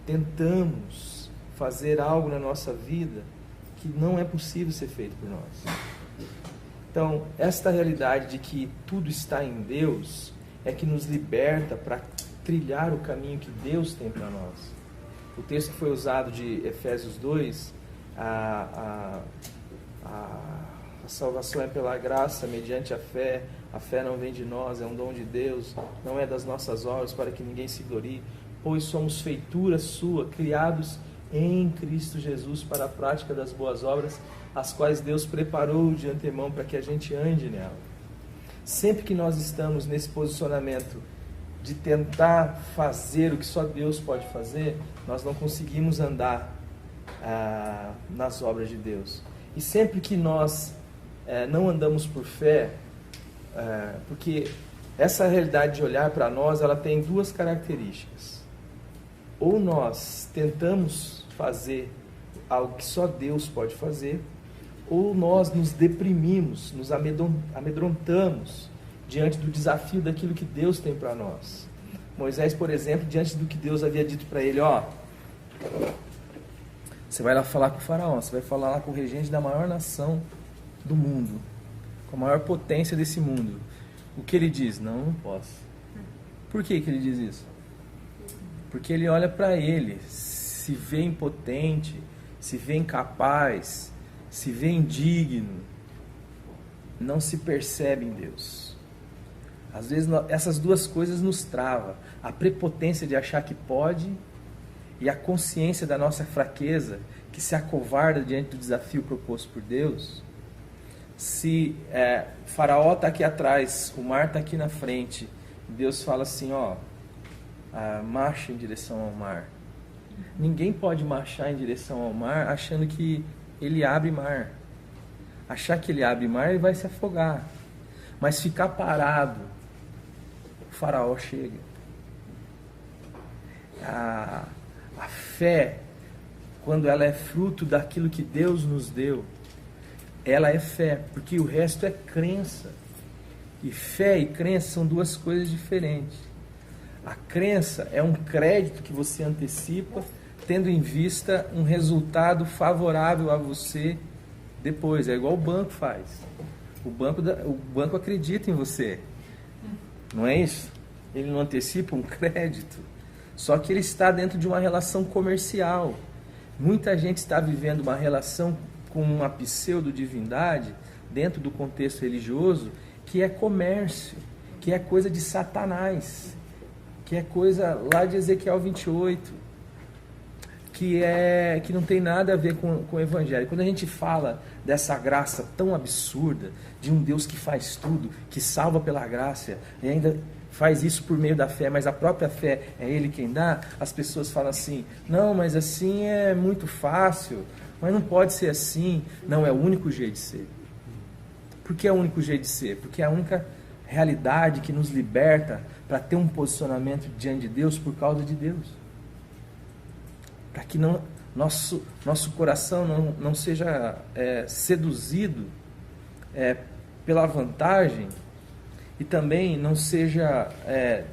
tentamos fazer algo na nossa vida que não é possível ser feito por nós. Então, esta realidade de que tudo está em Deus é que nos liberta para trilhar o caminho que Deus tem para nós. O texto que foi usado de Efésios 2, a salvação é pela graça, mediante a fé não vem de nós, é um dom de Deus, não é das nossas obras, para que ninguém se glorie, pois somos feitura sua, criados em Cristo Jesus para a prática das boas obras, as quais Deus preparou de antemão para que a gente ande nela. Sempre que nós estamos nesse posicionamento de tentar fazer o que só Deus pode fazer, nós não conseguimos andar nas obras de Deus. E sempre que nós não andamos por fé, porque essa realidade de olhar para nós, ela tem duas características. Ou nós tentamos fazer algo que só Deus pode fazer, ou nós nos deprimimos, nos amedrontamos diante do desafio daquilo que Deus tem para nós. Moisés, por exemplo, diante do que Deus havia dito para ele, você vai lá falar com o faraó, você vai falar lá com o regente da maior nação do mundo, com a maior potência desse mundo. O que ele diz? Não posso. Por que ele diz isso? Porque ele olha para ele, se vê impotente, se vê incapaz, se vê indigno, não se percebe em Deus. Às vezes essas duas coisas nos travam. A prepotência de achar que pode e a consciência da nossa fraqueza, que se acovarda diante do desafio proposto por Deus. Se o faraó está aqui atrás, o mar está aqui na frente, Deus fala assim, marcha em direção ao mar. Ninguém pode marchar em direção ao mar achando que ele abre mar. Achar que ele abre mar, ele vai se afogar. Mas ficar parado, o faraó chega. A fé, quando ela é fruto daquilo que Deus nos deu, ela é fé, porque o resto é crença. E fé e crença são duas coisas diferentes. A crença é um crédito que você antecipa, tendo em vista um resultado favorável a você depois. É igual o banco faz. O banco acredita em você. Não é isso? Ele não antecipa um crédito. Só que ele está dentro de uma relação comercial. Muita gente está vivendo uma relação com uma pseudo-divindade dentro do contexto religioso, que é comércio, que é coisa de Satanás, que é coisa lá de Ezequiel 28, que não tem nada a ver com o Evangelho. Quando a gente fala dessa graça tão absurda, de um Deus que faz tudo, que salva pela graça, e ainda faz isso por meio da fé, mas a própria fé é Ele quem dá, as pessoas falam assim, não, mas assim é muito fácil, mas não pode ser assim. Não, é o único jeito de ser. Por que é o único jeito de ser? Porque é a única realidade que nos liberta para ter um posicionamento diante de Deus por causa de Deus. Para que nosso coração não seja seduzido pela vantagem e também não seja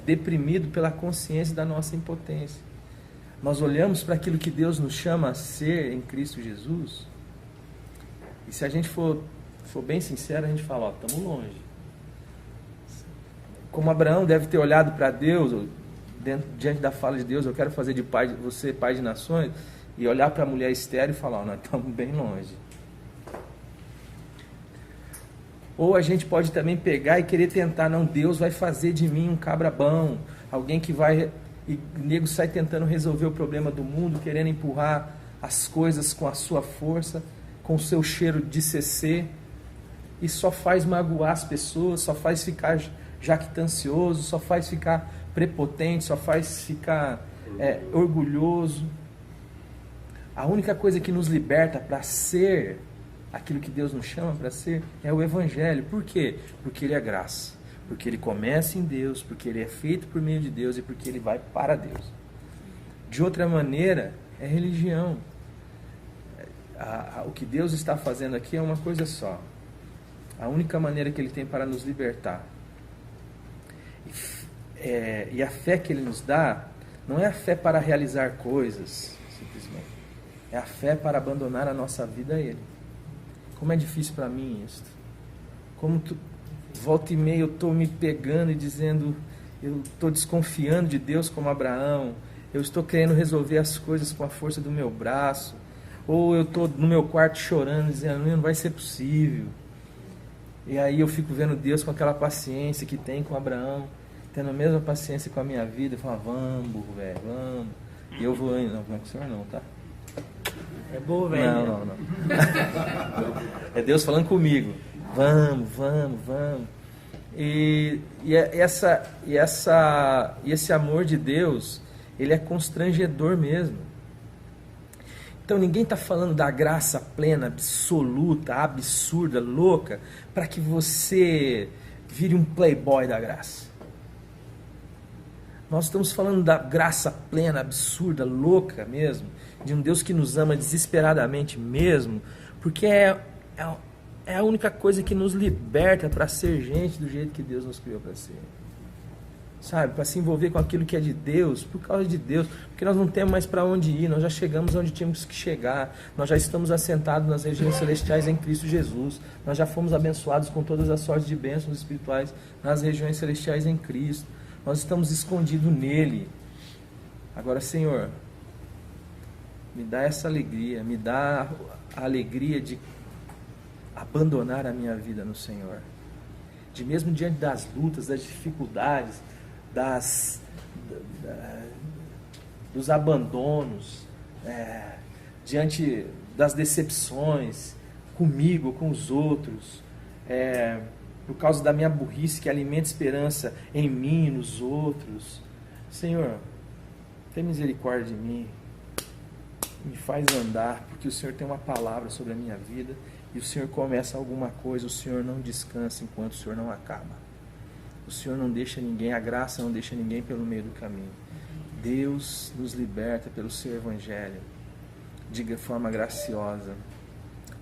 deprimido pela consciência da nossa impotência. Nós olhamos para aquilo que Deus nos chama a ser em Cristo Jesus, e se a gente for bem sincero, a gente fala, estamos longe. Como Abraão deve ter olhado para Deus, diante da fala de Deus, eu quero fazer de você pai de nações, e olhar para a mulher estéril e falar, nós estamos bem longe. Ou a gente pode também pegar e querer tentar, não, Deus vai fazer de mim um cabra bom, alguém que vai... E o nego sai tentando resolver o problema do mundo, querendo empurrar as coisas com a sua força, com o seu cheiro de CC, e só faz magoar as pessoas, só faz ficar jactancioso, só faz ficar prepotente, só faz ficar orgulhoso. A única coisa que nos liberta para ser aquilo que Deus nos chama para ser é o Evangelho. Por quê? Porque ele é graça. Porque ele começa em Deus, porque ele é feito por meio de Deus e porque ele vai para Deus. De outra maneira, é religião. O que Deus está fazendo aqui é uma coisa só. A única maneira que ele tem para nos libertar. E a fé que ele nos dá não é a fé para realizar coisas, simplesmente. É a fé para abandonar a nossa vida a ele. Como é difícil para mim isso. Como volta e meia eu estou me pegando e dizendo, eu estou desconfiando de Deus como Abraão, eu estou querendo resolver as coisas com a força do meu braço, ou eu estou no meu quarto chorando, dizendo, não vai ser possível. E aí eu fico vendo Deus com aquela paciência que tem com Abraão, tendo a mesma paciência com a minha vida, eu falo, vamos, velho, vamos. E eu vou indo, não é com o senhor não, tá? É bom, velho. Não. É Deus falando comigo. Vamos. E esse amor de Deus, ele é constrangedor mesmo. Então ninguém está falando da graça plena, absoluta, absurda, louca, para que você vire um playboy da graça. Nós estamos falando da graça plena, absurda, louca mesmo, de um Deus que nos ama desesperadamente mesmo, porque é a única coisa que nos liberta para ser gente do jeito que Deus nos criou para ser. Sabe, para se envolver com aquilo que é de Deus, por causa de Deus, porque nós não temos mais para onde ir, nós já chegamos onde tínhamos que chegar, nós já estamos assentados nas regiões celestiais em Cristo Jesus, nós já fomos abençoados com todas as sortes de bênçãos espirituais nas regiões celestiais em Cristo, nós estamos escondidos nele. Agora, Senhor, me dá essa alegria, me dá a alegria de abandonar a minha vida no Senhor, de mesmo diante das lutas, das dificuldades, dos abandonos, diante das decepções comigo, com os outros, por causa da minha burrice que alimenta esperança em mim e nos outros. Senhor, tem misericórdia de mim, me faz andar, porque o Senhor tem uma palavra sobre a minha vida, e o Senhor começa alguma coisa, o Senhor não descansa enquanto o Senhor não acaba. O Senhor não deixa ninguém, a graça não deixa ninguém pelo meio do caminho. Deus nos liberta pelo seu Evangelho, de forma graciosa.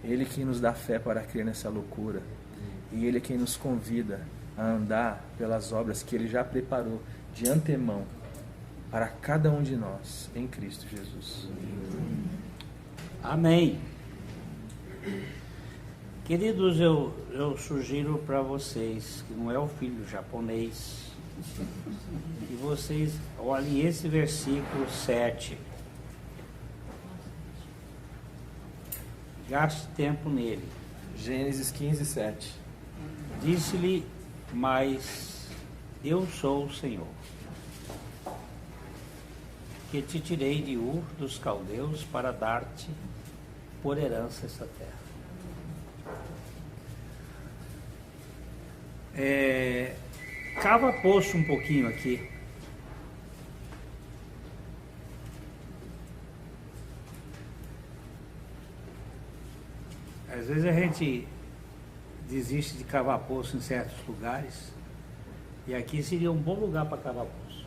Ele é quem nos dá fé para crer nessa loucura. E Ele é quem nos convida a andar pelas obras que Ele já preparou de antemão para cada um de nós, em Cristo Jesus. Amém. Queridos, eu sugiro para vocês, que não é o filho japonês, que vocês olhem esse versículo 7. Gaste tempo nele. Gênesis 15, 7. Disse-lhe, mas eu sou o Senhor, que te tirei de Ur dos caldeus para dar-te por herança esta terra. Cava poço um pouquinho aqui. Às vezes a gente desiste de cavar poço em certos lugares, e aqui seria um bom lugar para cavar poço.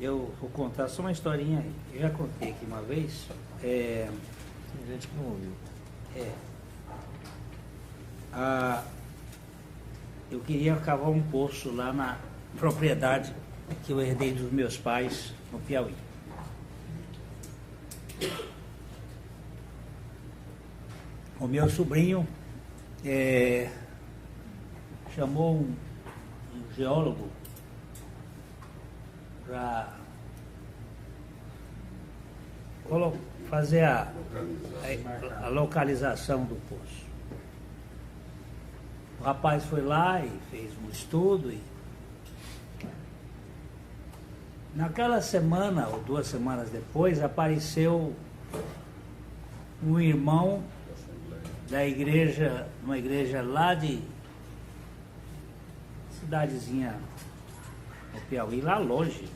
Eu vou contar só uma historinha, eu já contei aqui uma vez. Tem gente que não ouviu. Eu queria cavar um poço lá na propriedade que eu herdei dos meus pais no Piauí. O meu sobrinho chamou um geólogo para fazer a localização do poço. O rapaz foi lá e fez um estudo e naquela semana ou 2 semanas depois apareceu um irmão da igreja, uma igreja lá de cidadezinha no Piauí, lá longe.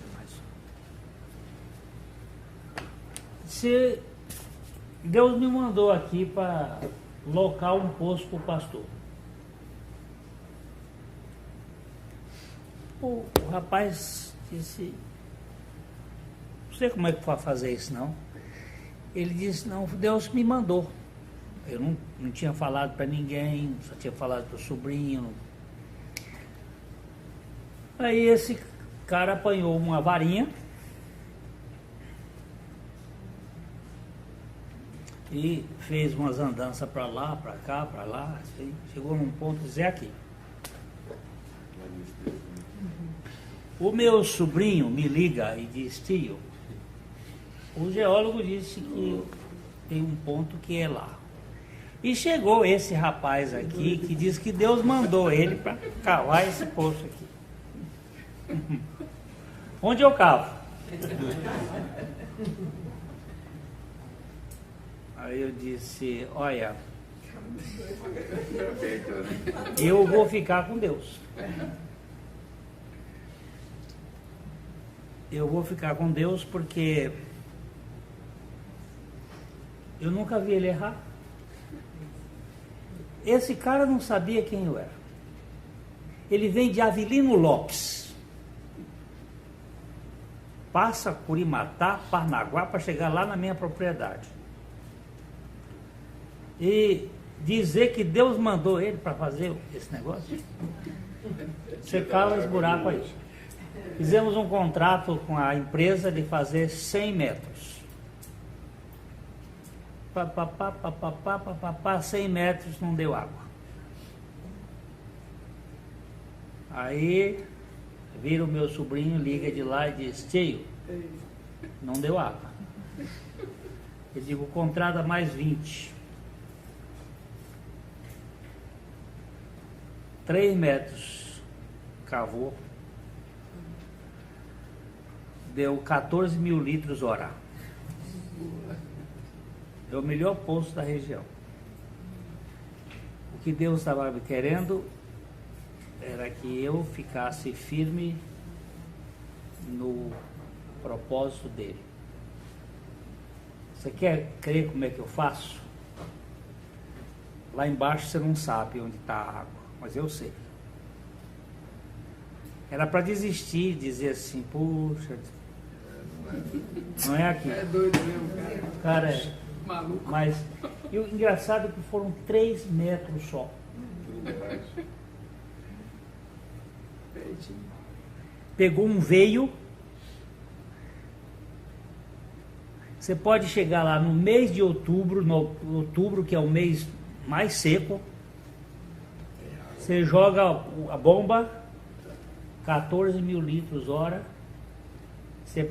Mas Deus me mandou aqui para locar um poço para o pastor. O rapaz disse, não sei como é que vai fazer isso não. Ele disse, não, Deus me mandou. Eu não tinha falado para ninguém, só tinha falado para o sobrinho. Aí esse cara apanhou uma varinha e fez umas andanças para lá, para cá, para lá, assim, chegou num ponto de dizer aqui. O meu sobrinho me liga e diz, tio, o geólogo disse que tem um ponto que é lá. E chegou esse rapaz aqui que diz que Deus mandou ele para cavar esse poço aqui. Onde eu cavo? Aí eu disse, olha, eu vou ficar com Deus. Eu vou ficar com Deus porque eu nunca vi ele errar. Esse cara não sabia quem eu era. Ele vem de Avelino Lopes. Passa Curimatá, Parnaguá, para chegar lá na minha propriedade. E dizer que Deus mandou ele para fazer esse negócio. Você cala os buracos aí. Fizemos um contrato com a empresa de fazer 100 metros. 100 metros não deu água. Aí vira o meu sobrinho, liga de lá e diz: tio, não deu água. Eu digo: contrata mais 20. 3 metros cavou, deu 14 mil litros hora. É o melhor poço da região. O que Deus estava querendo era que eu ficasse firme no propósito dele. Você quer crer como é que eu faço? Lá embaixo você não sabe onde está a água, mas eu sei. Era para desistir, dizer assim: puxa, não é aqui. É doido mesmo, cara. Cara, é Maluco. mas e o engraçado é que foram 3 metros só. Pegou um veio. Você pode chegar lá no mês de outubro, que é o mês mais seco. Você joga a bomba, 14 mil litros hora. Você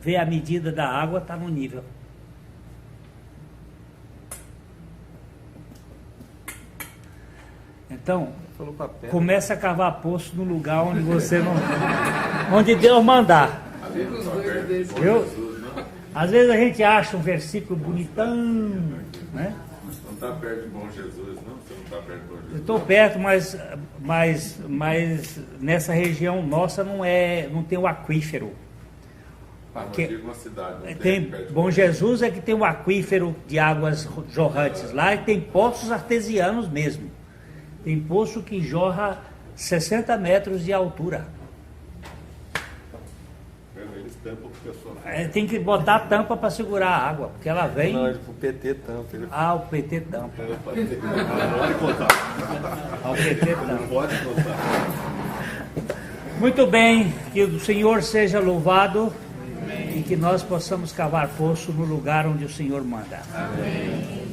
vê a medida da água, está no nível. Então, começa a cavar poço no lugar onde você não. Onde Deus mandar. Fica os doidos desse. Viu? Às vezes a gente acha um versículo bonitão, né? Não está perto de Bom Jesus, não? Você não está perto de Bom Jesus? Eu estou perto, mas nessa região nossa não tem o aquífero. Eu digo uma cidade, não Tem perto de Bom Jesus é que tem um aquífero de águas jorrantes lá, e tem poços artesianos mesmo. Tem poço que jorra 60 metros de altura. Eles tampam porque eu sou. Tem que botar a tampa para segurar a água, porque ela vem. Não, o PT tampa. O PT tampa. Não pode contar. O PT Não tampa. pode contar. Muito bem, que o Senhor seja louvado. Amém. E que nós possamos cavar poço no lugar onde o Senhor manda. Amém.